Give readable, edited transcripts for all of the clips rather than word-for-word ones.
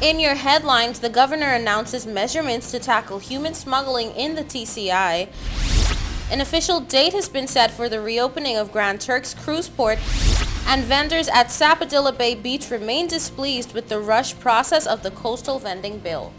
In your headlines, the governor announces measurements to tackle human smuggling in the TCI. An official date has been set for the reopening of Grand Turks cruise port, and vendors at Sapodilla Bay Beach remain displeased with the rushed process of the coastal vending bill.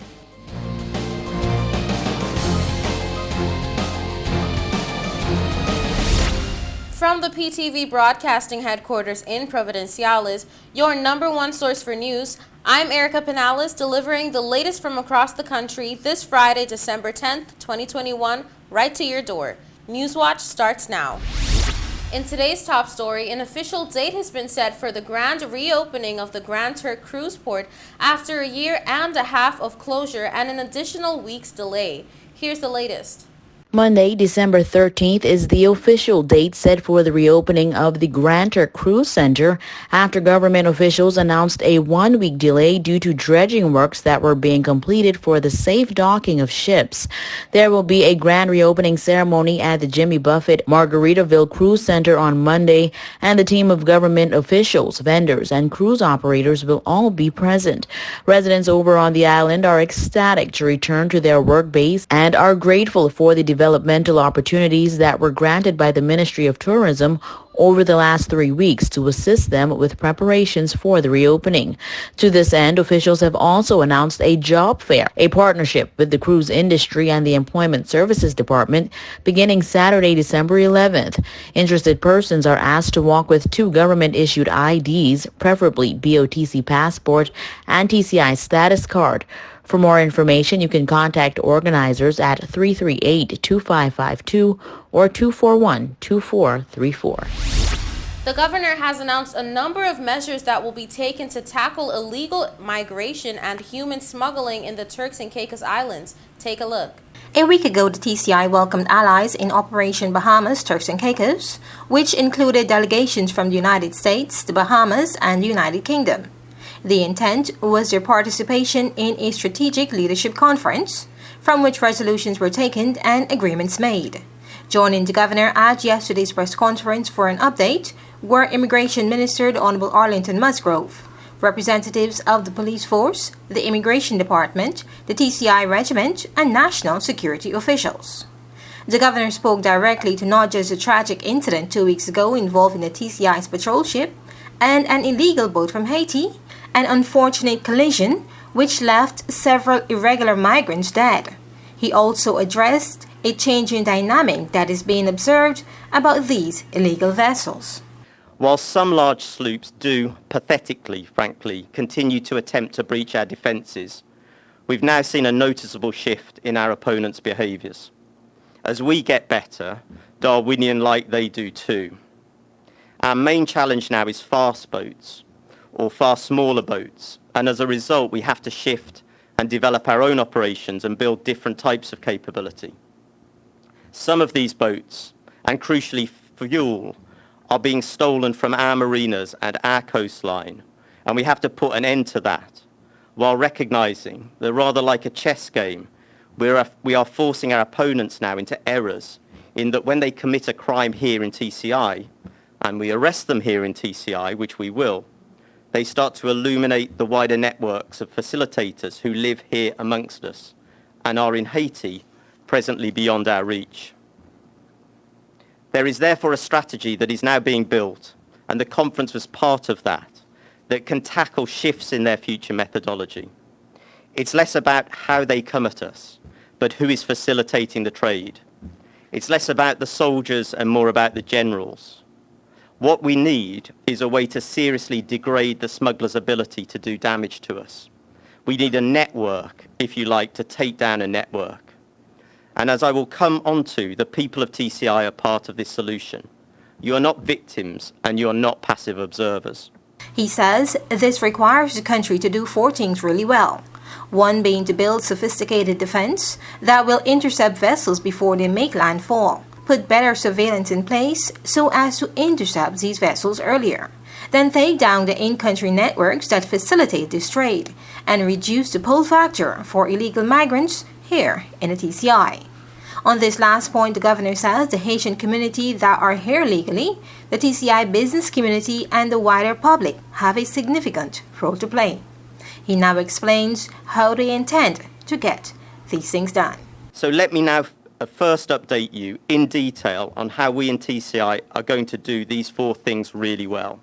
From the PTV Broadcasting Headquarters in Providenciales, your number one source for news, I'm Erica Pinales, delivering the latest from across the country this Friday, December 10th, 2021, right to your door. Newswatch starts now. In today's top story, an official date has been set for the grand reopening of the Grand Turk cruise port after a year and a half of closure and an additional week's delay. Here's the latest. Monday, December 13th is the official date set for the reopening of the Grand Turk Cruise Center after government officials announced a one-week delay due to dredging works that were being completed for the safe docking of ships. There will be a grand reopening ceremony at the Jimmy Buffett Margaritaville Cruise Center on Monday, and the team of government officials, vendors, and cruise operators will all be present. Residents over on the island are ecstatic to return to their work base and are grateful for the developmental opportunities that were granted by the Ministry of Tourism over the last 3 weeks to assist them with preparations for the reopening. To this end, officials have also announced a job fair, a partnership with the cruise industry and the Employment Services Department, beginning Saturday, December 11th. Interested persons are asked to walk with 2 government-issued IDs, preferably BOTC passport and TCI status card. For more information, you can contact organizers at 338-2552 or 241-2434. The governor has announced a number of measures that will be taken to tackle illegal migration and human smuggling in the Turks and Caicos Islands. Take a look. A week ago, the TCI welcomed allies in Operation Bahamas, Turks and Caicos, which included delegations from the United States, the Bahamas, and the United Kingdom. The intent was their participation in a strategic leadership conference, from which resolutions were taken and agreements made. Joining the governor at yesterday's press conference for an update were Immigration Minister Honorable Arlington Musgrove, representatives of the police force, the Immigration Department, the TCI Regiment, and national security officials. The governor spoke directly to not just a tragic incident 2 weeks ago involving the TCI's patrol ship and an illegal boat from Haiti, an unfortunate collision which left several irregular migrants dead. He also addressed a changing dynamic that is being observed about these illegal vessels. While some large sloops do, pathetically, frankly, continue to attempt to breach our defences, we've now seen a noticeable shift in our opponents' behaviours. As we get better, Darwinian-like they do too. Our main challenge now is fast boats, or far smaller boats, and as a result we have to shift and develop our own operations and build different types of capability. Some of these boats, and crucially fuel, are being stolen from our marinas and our coastline, and we have to put an end to that, while recognising that rather like a chess game, we are forcing our opponents now into errors, in that when they commit a crime here in TCI, and we arrest them here in TCI, which we will, they start to illuminate the wider networks of facilitators who live here amongst us and are in Haiti, presently beyond our reach. There is therefore a strategy that is now being built, and the conference was part of that can tackle shifts in their future methodology. It's less about how they come at us, but who is facilitating the trade. It's less about the soldiers and more about the generals. What we need is a way to seriously degrade the smuggler's ability to do damage to us. We need a network, if you like, to take down a network. And as I will come onto, the people of TCI are part of this solution. You are not victims and you are not passive observers. He says this requires the country to do 4 things really well. One being to build sophisticated defense that will intercept vessels before they make landfall, put better surveillance in place so as to intercept these vessels earlier, then take down the in-country networks that facilitate this trade, and reduce the pull factor for illegal migrants here in the TCI. On this last point, the governor says the Haitian community that are here legally, the TCI business community, and the wider public have a significant role to play. He now explains how they intend to get these things done. So let me now first update you in detail on how we in TCI are going to do these four things really well.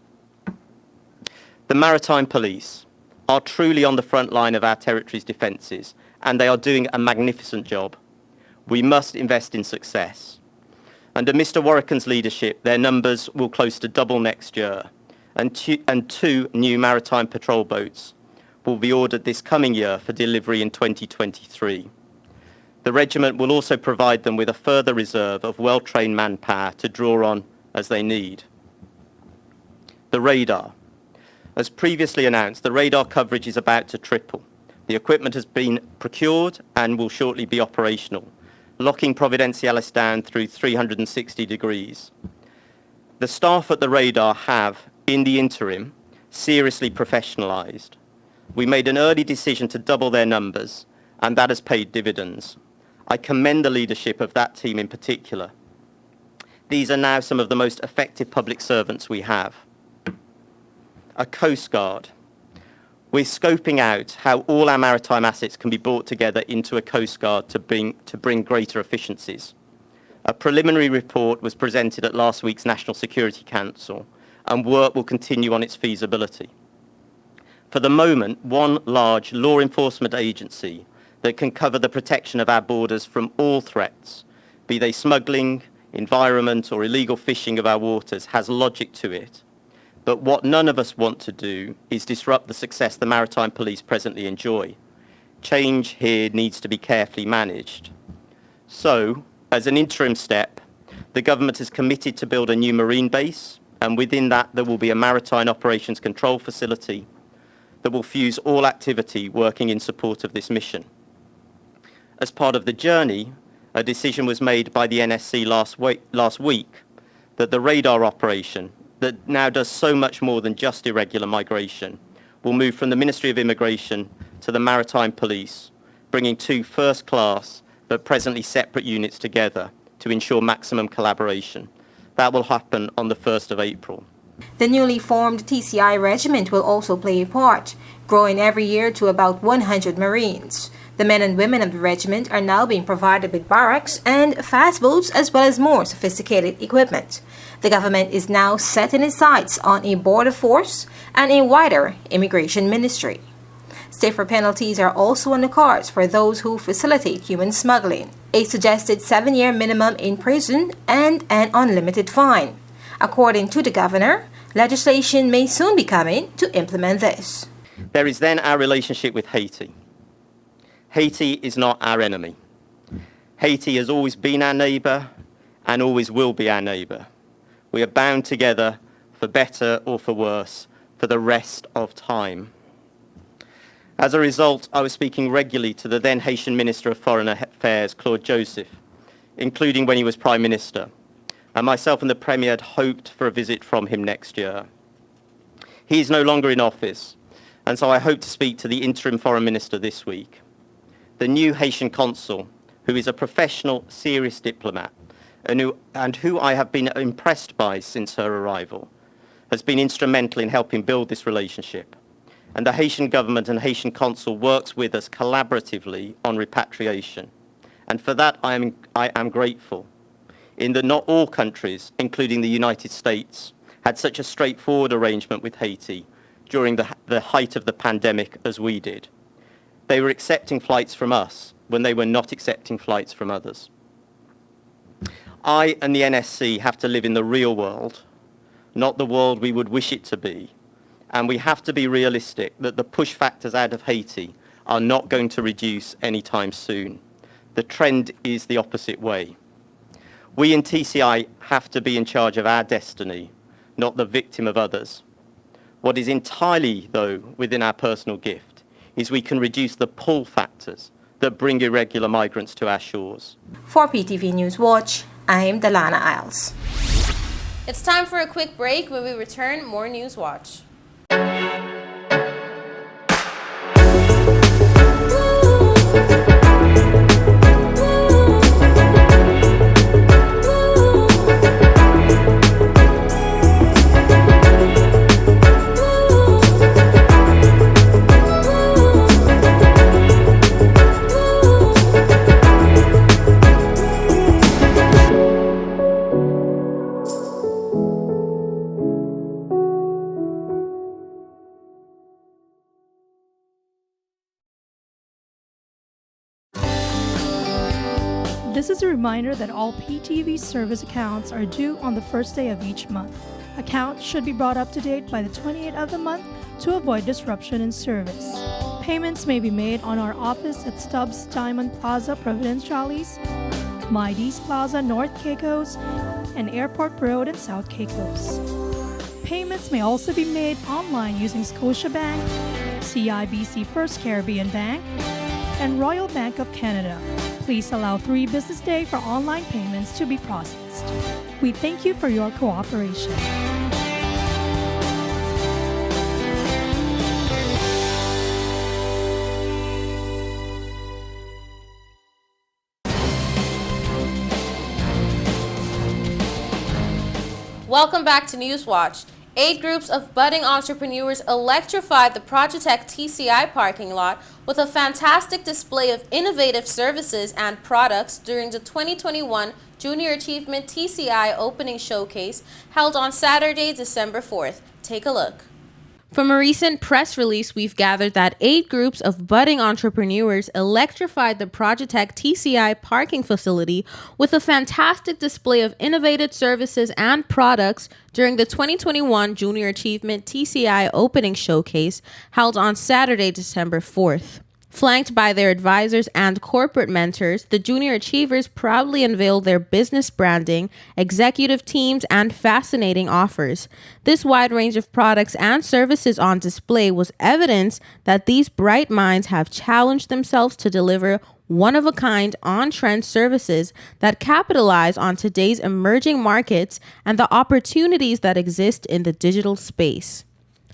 The Maritime Police are truly on the front line of our territory's defences, and they are doing a magnificent job. We must invest in success. Under Mr. Warrican's leadership, their numbers will close to double next year, and two new maritime patrol boats will be ordered this coming year for delivery in 2023. The regiment will also provide them with a further reserve of well-trained manpower to draw on as they need. The radar. As previously announced, the radar coverage is about to triple. The equipment has been procured and will shortly be operational, locking Providenciales down through 360 degrees. The staff at the radar have, in the interim, seriously professionalised. We made an early decision to double their numbers, and that has paid dividends. I commend the leadership of that team in particular. These are now some of the most effective public servants we have. A Coast Guard. We're scoping out how all our maritime assets can be brought together into a Coast Guard to bring greater efficiencies. A preliminary report was presented at last week's National Security Council, and work will continue on its feasibility. For the moment, one large law enforcement agency that can cover the protection of our borders from all threats, be they smuggling, environment, or illegal fishing of our waters, has logic to it. But what none of us want to do is disrupt the success the Maritime Police presently enjoy. Change here needs to be carefully managed. So, as an interim step, the government has committed to build a new marine base, and within that there will be a maritime operations control facility that will fuse all activity working in support of this mission. As part of the journey, a decision was made by the NSC last week that the radar operation, that now does so much more than just irregular migration, will move from the Ministry of Immigration to the Maritime Police, bringing two first-class but presently separate units together to ensure maximum collaboration. That will happen on the 1st of April. The newly formed TCI regiment will also play a part, growing every year to about 100 Marines. The men and women of the regiment are now being provided with barracks and fast boats as well as more sophisticated equipment. The government is now setting its sights on a border force and a wider immigration ministry. Stiffer penalties are also on the cards for those who facilitate human smuggling, a suggested 7-year minimum in prison and an unlimited fine. According to the governor, legislation may soon be coming to implement this. There is then our relationship with Haiti. Haiti is not our enemy. Haiti has always been our neighbour and always will be our neighbour. We are bound together, for better or for worse, for the rest of time. As a result, I was speaking regularly to the then Haitian Minister of Foreign Affairs, Claude Joseph, including when he was Prime Minister, and myself and the Premier had hoped for a visit from him next year. He is no longer in office, and so I hope to speak to the interim Foreign Minister this week. The new Haitian consul, who is a professional, serious diplomat, and who I have been impressed by since her arrival, has been instrumental in helping build this relationship. And the Haitian government and Haitian consul works with us collaboratively on repatriation. And for that I am grateful, in that not all countries, including the United States, had such a straightforward arrangement with Haiti during the height of the pandemic as we did. They were accepting flights from us when they were not accepting flights from others. I and the NSC have to live in the real world, not the world we would wish it to be, and we have to be realistic that the push factors out of Haiti are not going to reduce anytime soon. The trend is the opposite way. We in TCI have to be in charge of our destiny, not the victim of others. What is entirely, though, within our personal gift is we can reduce the pull factors that bring irregular migrants to our shores. For PTV News Watch, I'm Delana Isles. It's time for a quick break. When we return, more News Watch. This is a reminder that all PTV service accounts are due on the first day of each month. Accounts should be brought up to date by the 28th of the month to avoid disruption in service. Payments may be made on our office at Stubbs Diamond Plaza, Providenciales, Mides Plaza, North Caicos, and Airport Road in South Caicos. Payments may also be made online using Scotiabank, CIBC First Caribbean Bank, and Royal Bank of Canada. Please allow 3 business days for online payments to be processed. We thank you for your cooperation. Welcome back to Newswatch. 8 groups of budding entrepreneurs electrified the Projitech TCI parking lot with a fantastic display of innovative services and products during the 2021 Junior Achievement TCI opening showcase held on Saturday, December 4th. Take a look. From a recent press release, we've gathered that 8 groups of budding entrepreneurs electrified the Projitech TCI parking facility with a fantastic display of innovative services and products during the 2021 Junior Achievement TCI opening showcase held on Saturday, December 4th. Flanked by their advisors and corporate mentors, the Junior Achievers proudly unveiled their business branding, executive teams, and fascinating offers. This wide range of products and services on display was evidence that these bright minds have challenged themselves to deliver one-of-a-kind, on-trend services that capitalize on today's emerging markets and the opportunities that exist in the digital space.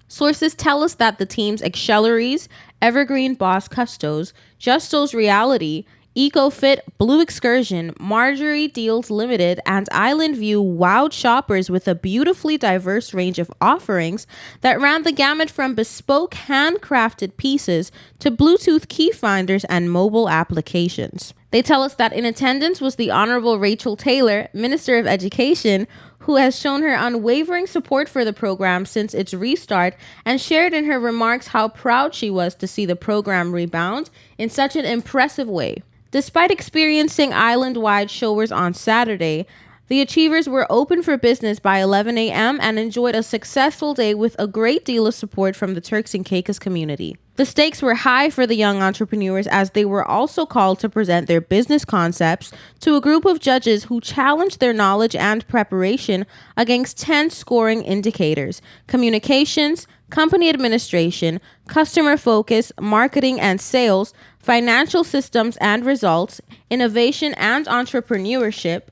Sources tell us that the teams Acceleries, Evergreen Boss Custos, Justos Reality, EcoFit, Blue Excursion, Marjorie Deals Limited, and Island View wowed shoppers with a beautifully diverse range of offerings that ran the gamut from bespoke handcrafted pieces to Bluetooth key finders and mobile applications. They tell us that in attendance was the Honorable Rachel Taylor, Minister of Education, who has shown her unwavering support for the program since its restart and shared in her remarks how proud she was to see the program rebound in such an impressive way. Despite experiencing island-wide showers on Saturday, the Achievers were open for business by 11 a.m. and enjoyed a successful day with a great deal of support from the Turks and Caicos community. The stakes were high for the young entrepreneurs as they were also called to present their business concepts to a group of judges who challenged their knowledge and preparation against 10 scoring indicators: communications, company administration, customer focus, marketing and sales, financial systems and results, innovation and entrepreneurship,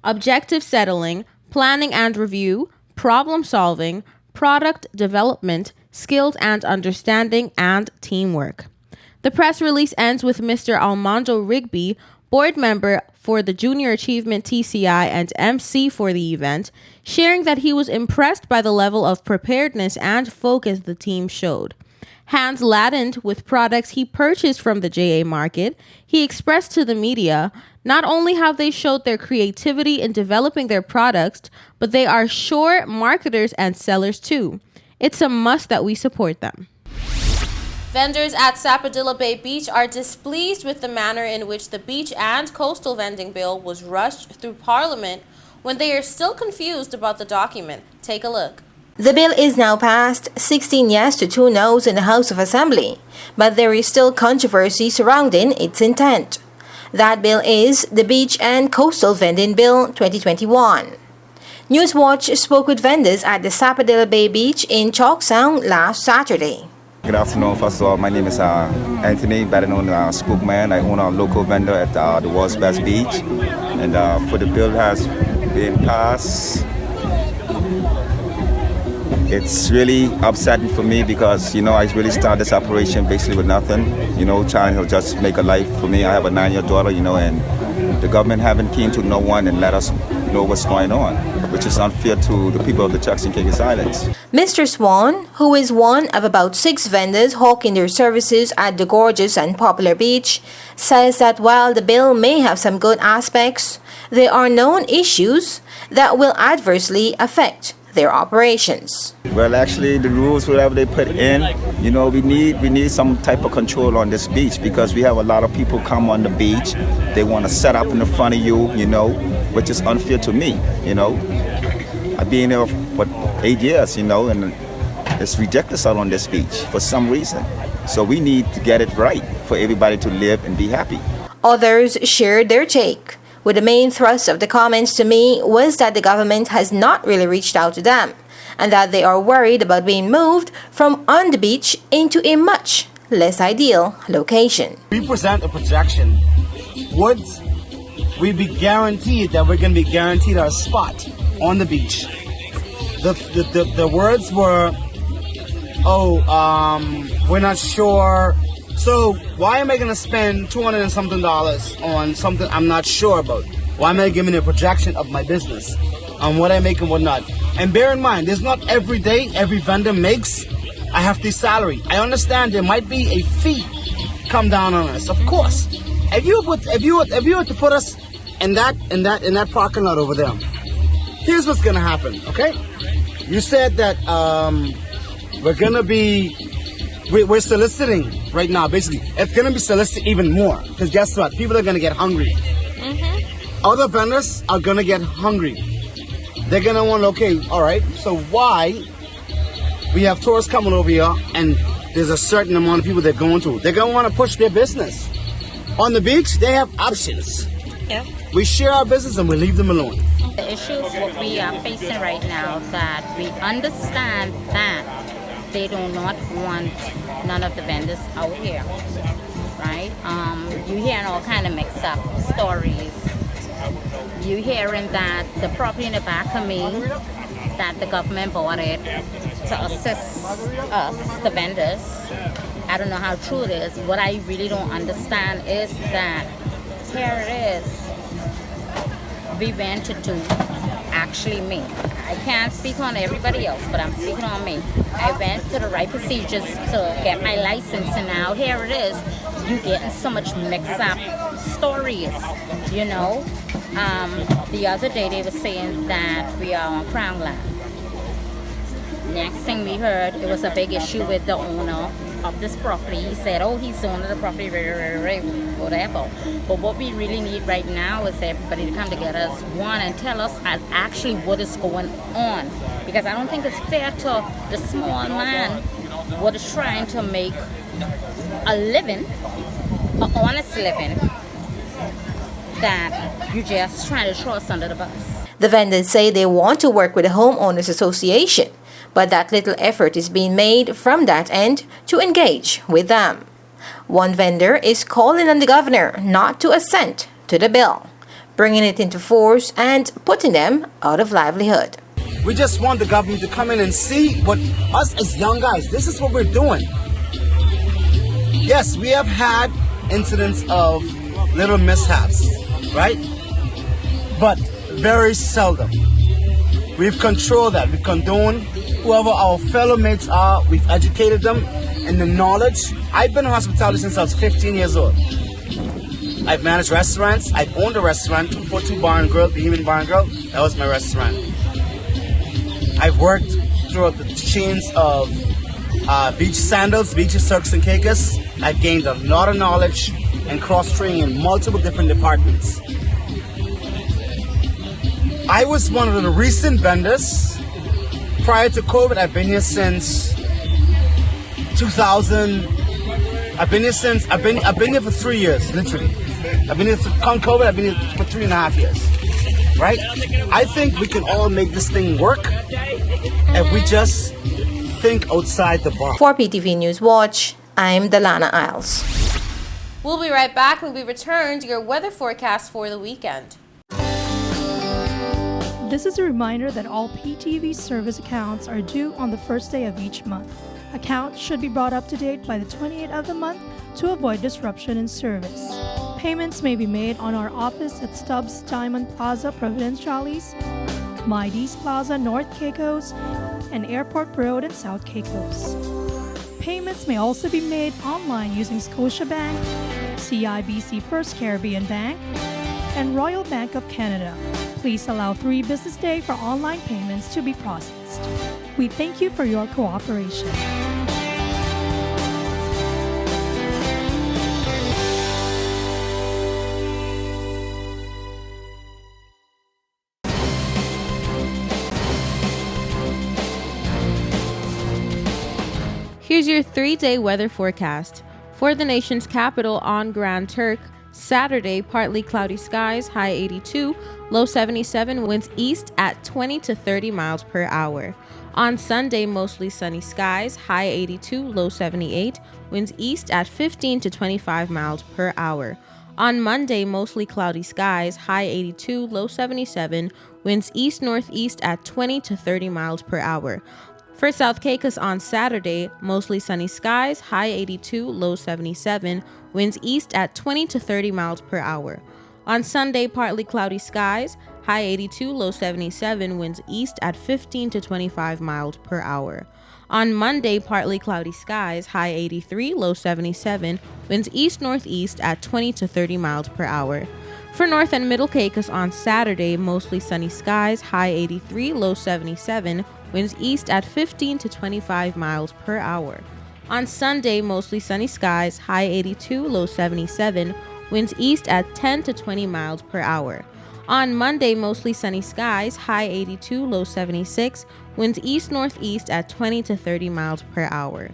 objective settling, planning and review, problem solving, product development, skills and understanding, and teamwork. The press release ends with Mr. Armando Rigby, board member for the Junior Achievement TCI and MC for the event, sharing that he was impressed by the level of preparedness and focus the team showed. Hands ladened with products he purchased from the JA market, he expressed to the media, not only have they showed their creativity in developing their products, but they are sure marketers and sellers too. It's a must that we support them. Vendors at Sapodilla Bay Beach are displeased with the manner in which the beach and coastal vending bill was rushed through Parliament when they are still confused about the document. Take a look. The bill is now passed, 16 yes to 2 no's in the House of Assembly, but there is still controversy surrounding its intent. That bill is the Beach and Coastal Vending Bill 2021. Newswatch spoke with vendors at the Sapodilla Bay Beach in Chalk Sound last Saturday. Good afternoon. First of all, my name is Anthony, better known as Spookman. I own a local vendor at the World's Best Beach. And for the bill has been passed, it's really upsetting for me because, I really started this operation basically with nothing, trying to just make a life for me. I have a 9-year daughter, and the government haven't keen to no one and let us know what's going on, which is unfair to the people of the Turks and Caicos Islands. Mr. Swan, who is one of about 6 vendors hawking their services at the gorgeous and popular beach, says that while the bill may have some good aspects, there are known issues that will adversely affect their operations. Well, actually, the rules, whatever they put in, we need some type of control on this beach because we have a lot of people come on the beach. They want to set up in the front of you, which is unfair to me, I've been there for 8 years, and it's ridiculous out on this beach for some reason. So we need to get it right for everybody to live and be happy. Others shared their take, with the main thrust of the comments to me was that the government has not really reached out to them, and that they are worried about being moved from on the beach into a much less ideal location. We present a projection. Would we be guaranteed that we're going to be guaranteed our spot on the beach? The words were, we're not sure. So why am I going to spend $200 and something on something I'm not sure about? Why am I giving a projection of my business on what I make and what not? And bear in mind, there's not every day every vendor makes a hefty salary. I understand there might be a fee come down on us, of course. If you were to put us in that parking lot over there, here's what's going to happen, okay? You said that we're going to be. We're soliciting right now, basically. It's going to be solicited even more. Because guess what? People are going to get hungry. Other vendors are going to get hungry. They're going to want, okay, all right, so why we have tourists coming over here and there's a certain amount of people they're going to. They're going to want to push their business. On the beach, they have options. Yeah. We share our business and we leave them alone. The issues what we are facing right now, that we understand that they do not want none of the vendors out here, right? You hearing all kind of mixed up stories. You hearing that the property in the back of me, that the government bought it to assist us, the vendors. I don't know how true it is. What I really don't understand is that here it is. We went to do, actually me. I can't speak on everybody else, but I'm speaking on me. I went to the right procedures to get my license, and now here it is. You getting so much mixed up stories, The other day they were saying that we are on Crown land. Next thing we heard, it was a big issue with the owner of this property. He said, he's the owner of the property, whatever. But what we really need right now is everybody to come together as one and tell us actually what is going on. Because I don't think it's fair to the small man what is trying to make a living, an honest living, that you just trying to throw us under the bus. The vendors say they want to work with the Homeowners Association, but that little effort is being made from that end to engage with them. One vendor is calling on the governor not to assent to the bill, bringing it into force and putting them out of livelihood. We just want the government to come in and see what us as young guys, this is what we're doing. Yes, we have had incidents of little mishaps, right? But very seldom. We've controlled that. We've condoned whoever our fellow mates are. We've educated them in the knowledge. I've been in hospitality since I was 15 years old. I've managed restaurants. I've owned a restaurant, 242 Bar and Grill, Bohemian Bar and Grill. That was my restaurant. I've worked throughout the chains of beach sandals, beaches, Turks and Caicos. I've gained a lot of knowledge and cross-training in multiple different departments. I was one of the recent vendors. Prior to COVID, I've been here since 2000. I've been here for 3 years, literally. I've been here come COVID. I've been here for 3.5 years. Right? I think we can all make this thing work if we just think outside the box. For PTV News Watch, I'm Delana Isles. We'll be right back when we return to your weather forecast for the weekend. This is a reminder that all PTV service accounts are due on the first day of each month. Accounts should be brought up to date by the 28th of the month to avoid disruption in service. Payments may be made on our office at Stubbs Diamond Plaza, Providenciales, Mides Plaza, North Caicos, and Airport Road in South Caicos. Payments may also be made online using Scotiabank, CIBC First Caribbean Bank, and Royal Bank of Canada. Please allow 3 business days for online payments to be processed. We thank you for your cooperation. Here's your 3-day weather forecast. For the nation's capital on Grand Turk, Saturday, partly cloudy skies, high 82, low 77, winds east at 20 to 30 miles per hour. On Sunday, mostly sunny skies, high 82, low 78, winds east at 15 to 25 miles per hour. On Monday, mostly cloudy skies, high 82, low 77, winds east-northeast at 20 to 30 miles per hour. For South Caicos on Saturday, mostly sunny skies, high 82, low 77, winds east at 20 to 30 miles per hour. On Sunday, partly cloudy skies, high 82, low 77, winds east at 15 to 25 miles per hour. On Monday, partly cloudy skies, high 83, low 77, winds east-northeast at 20 to 30 miles per hour. For North and Middle Caicos on Saturday, mostly sunny skies, high 83, low 77, winds east at 15 to 25 miles per hour. On Sunday, mostly sunny skies, high 82, low 77, winds east at 10 to 20 miles per hour. On Monday, mostly sunny skies, high 82, low 76, winds east-northeast at 20 to 30 miles per hour.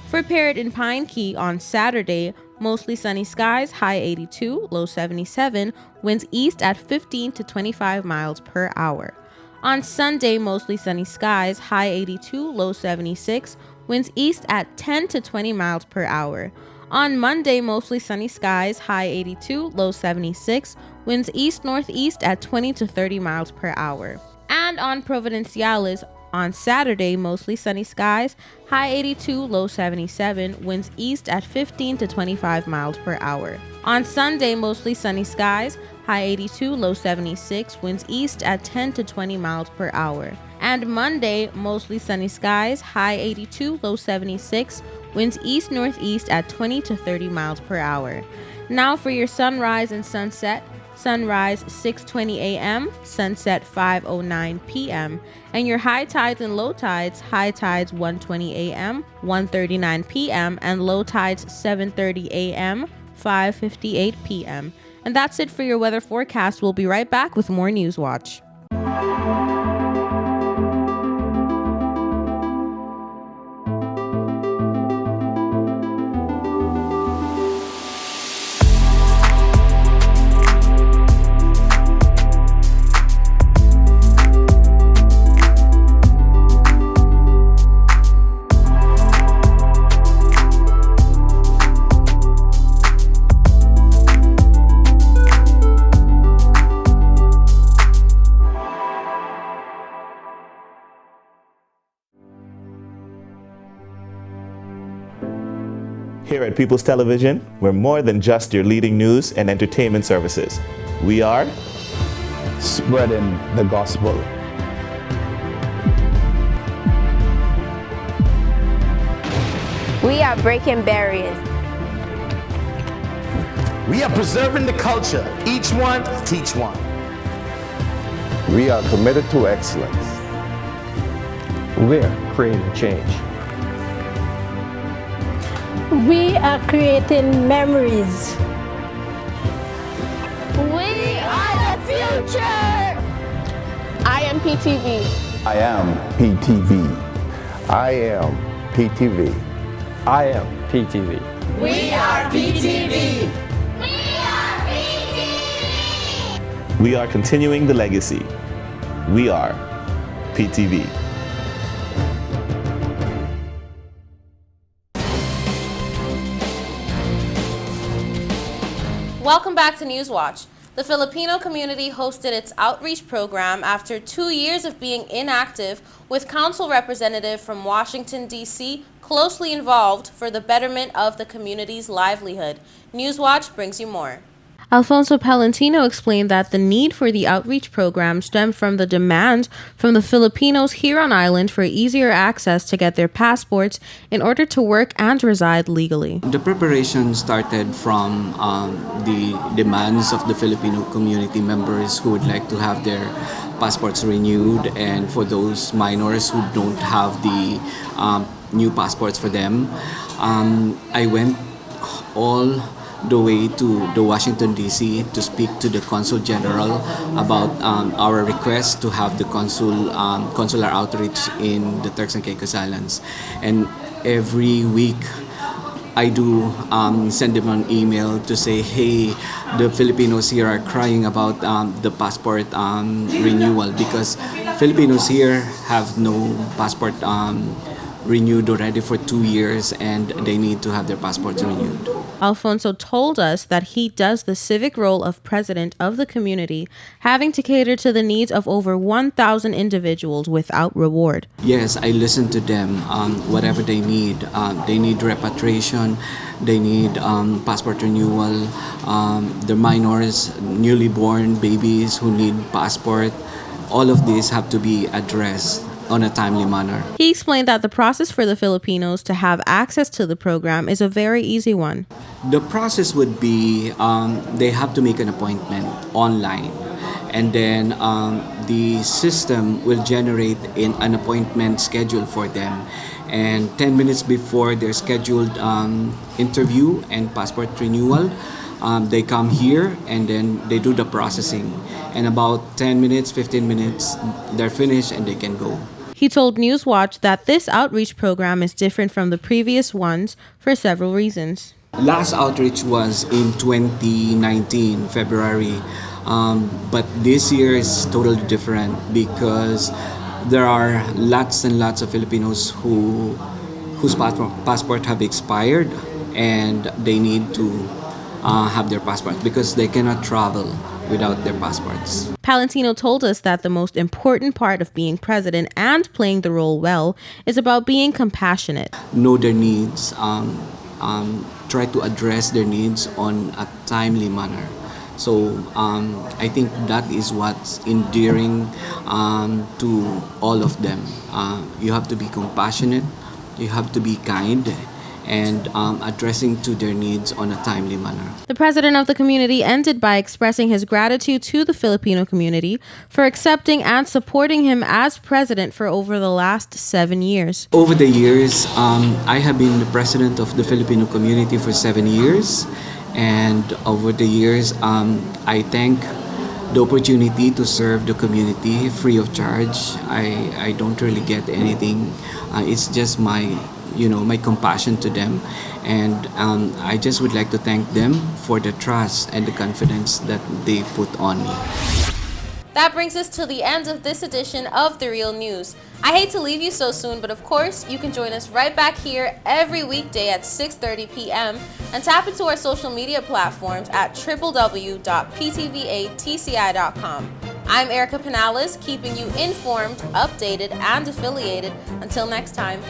For Parrot and Pine Key on Saturday, mostly sunny skies, high 82, low 77, winds east at 15 to 25 miles per hour. On Sunday, mostly sunny skies, high 82, low 76, winds east at 10 to 20 miles per hour. On Monday, mostly sunny skies, high 82, low 76, winds east-northeast at 20 to 30 miles per hour. And on Providenciales, on Saturday, mostly sunny skies, high 82, low 77, winds east at 15 to 25 miles per hour. On Sunday, mostly sunny skies, high 82, low 76, winds east at 10 to 20 miles per hour. And Monday, mostly sunny skies, high 82, low 76, winds east-northeast at 20 to 30 miles per hour. Now for your sunrise and sunset. Sunrise 6:20 a.m., sunset 5:09 p.m. And your high tides and low tides, high tides 1:20 a.m., 1:39 p.m. and low tides 7:30 a.m., 5:58 p.m. And that's it for your weather forecast. We'll be right back with more News Watch. Here at People's Television, we're more than just your leading news and entertainment services. We are spreading the gospel. We are breaking barriers. We are preserving the culture. Each one, teach one. We are committed to excellence. We're creating change. We are creating memories. We are the future. I am PTV. I am PTV. I am PTV. I am PTV. We are PTV. We are continuing the legacy. We are PTV. Welcome back to Newswatch. The Filipino community hosted its outreach program after 2 years of being inactive, with council representative from Washington, D.C. closely involved for the betterment of the community's livelihood. Newswatch brings you more. Alfonso Palantino explained that the need for the outreach program stemmed from the demand from the Filipinos here on island for easier access to get their passports in order to work and reside legally. The preparation started from the demands of the Filipino community members who would like to have their passports renewed, and for those minors who don't have the new passports for them. I went all the way to the Washington DC to speak to the Consul General about our request to have the consular outreach in the Turks and Caicos Islands. And every week I do send them an email to say, hey, the Filipinos here are crying about the passport renewal, because Filipinos here have no passport renewed already for 2 years, and they need to have their passports renewed. Alfonso told us that he does the civic role of president of the community, having to cater to the needs of over 1,000 individuals without reward. Yes, I listen to them, whatever they need. They need repatriation, they need passport renewal, the minors, newly born babies who need passport. All of these have to be addressed on a timely manner. He explained that the process for the Filipinos to have access to the program is a very easy one. The process would be they have to make an appointment online, and then the system will generate an appointment schedule for them, and 10 minutes before their scheduled interview and passport renewal, they come here and then they do the processing, and about 10 minutes, 15 minutes, they're finished and they can go. He told Newswatch that this outreach program is different from the previous ones for several reasons. Last outreach was in 2019, February, but this year is totally different because there are lots and lots of Filipinos whose passport have expired, and they need to have their passport because they cannot travel without their passports. Palantino told us that the most important part of being president and playing the role well is about being compassionate. Know their needs, try to address their needs on a timely manner. So I think that is what's endearing to all of them. You have to be compassionate, you have to be kind, and addressing to their needs on a timely manner. The president of the community ended by expressing his gratitude to the Filipino community for accepting and supporting him as president for over the last 7 years. Over the years, I have been the president of the Filipino community for 7 years, and over the years, I thank the opportunity to serve the community free of charge. I don't really get anything. It's just my compassion to them, and I just would like to thank them for the trust and the confidence that they put on me. That brings us to the end of this edition of The Real News. I hate to leave you so soon, but of course, you can join us right back here every weekday at 6:30 p.m. and tap into our social media platforms at www.ptvatci.com. I'm Erica Penales, keeping you informed, updated, and affiliated. Until next time.